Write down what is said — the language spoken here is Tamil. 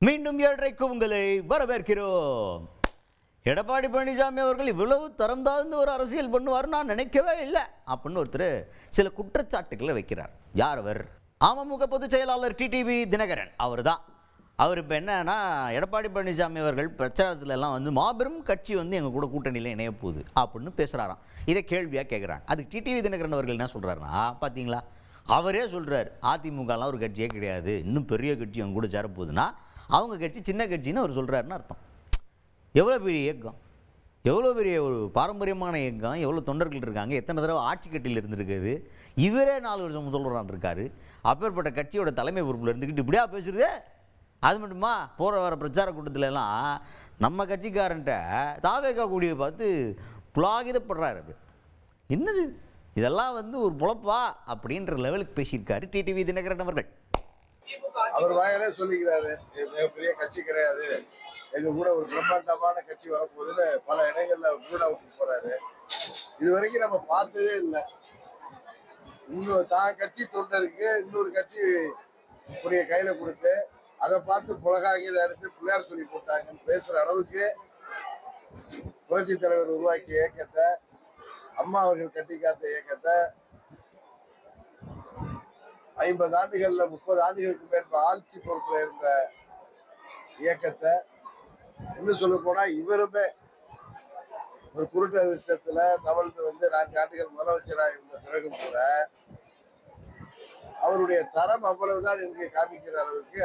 மீண்டும் 7:30க்கு உங்களை வரவேற்கிறோம். எடப்பாடி பழனிசாமி அவர்கள் இவ்வளவு தரம் தாழ்ந்து ஒரு அரசியல் பண்ணுவார் நான் நினைக்கவே இல்லை அப்படின்னு ஒருத்தர் சில குற்றச்சாட்டுகளை வைக்கிறார். யார் அவர்? அமமுக பொதுச் செயலாளர் டிடிவி தினகரன் அவர் தான். அவர் இப்போ என்னன்னா, எடப்பாடி பழனிசாமி அவர்கள் பிரச்சாரத்துல எல்லாம் வந்து மாபெரும் கட்சி வந்து எங்கள் கூட கூட்டணியில் இணைய போகுது அப்படின்னு பேசுகிறாராம். இதை கேள்வியாக கேட்குறாங்க. அதுக்கு டிடிவி தினகரன் அவர்கள் என்ன சொல்கிறாருன்னா, பார்த்தீங்களா, அவரே சொல்கிறார், அதிமுகலாம் ஒரு கட்சியே கிடையாது, இன்னும் பெரிய கட்சி அவங்க கூட சேரப்போகுதுன்னா அவங்க கட்சி சின்ன கட்சின்னு அவர் சொல்கிறாருன்னு அர்த்தம். எவ்வளோ பெரிய இயக்கம், எவ்வளோ பெரிய ஒரு பாரம்பரியமான இயக்கம், எவ்வளோ தொண்டர்கள் இருக்காங்க, எத்தனை தடவை ஆட்சி கட்டியில் இருந்திருக்குது, இவரே 4 வருஷம் முதல்வராக இருக்காரு. அப்பேற்பட்ட கட்சியோட தலைமை பொறுப்பில் இருந்துக்கிட்டு இப்படியா பேசுறது? அது மட்டுமா, போகிற வர பிரச்சார கூட்டத்திலலாம் நம்ம கட்சிக்காரன்ட்ட தாவேக்கா கூடிய பார்த்து புலாகிதப்படுறாரு. என்னது இதெல்லாம் வந்து ஒரு பொழப்பா அப்படின்ற லெவலுக்கு பேசியிருக்காரு டிடிவி தினகரன் அவர்கள். அவர் வாயிலே சொல்லிக்கிறாரு, மிகப்பெரிய கட்சி கிடையாது, எங்க கூட ஒரு பிரம்மாண்டமான கட்சி வரப்போகுதுன்னு பல இடங்கள்ல கூட விட்டு போறாரு. இது வரைக்கும் நம்ம பார்த்ததே இல்லை. இன்னொரு தான் கட்சி தொண்டருக்கு இன்னொரு கட்சி உடைய கையில கொடுத்து அதை பார்த்து புலகாகில எடுத்து பிள்ளையார் சொல்லி போட்டாங்கன்னு பேசுற அளவுக்கு புரட்சி தலைவர் உருவாக்கிய இயக்கத்தை, அம்மா அவர்கள் கட்டி காத்த இயக்கத்தை, 50 ஆண்டுகள்ல 30 ஆண்டுகளுக்கு மேற்ப ஆட்சி பொறுப்புல இருந்த இயக்கத்தை, இன்னும் சொல்ல போனா இவருமே ஒரு குருட்டு அதிர்ஷ்டத்துல தவழ்ந்து வந்து 4 ஆண்டுகள் முதலமைச்சராக இருந்த பிறகும் கூட அவருடைய தரம் அவ்வளவுதான் என்று காமிக்கிற அளவுக்கு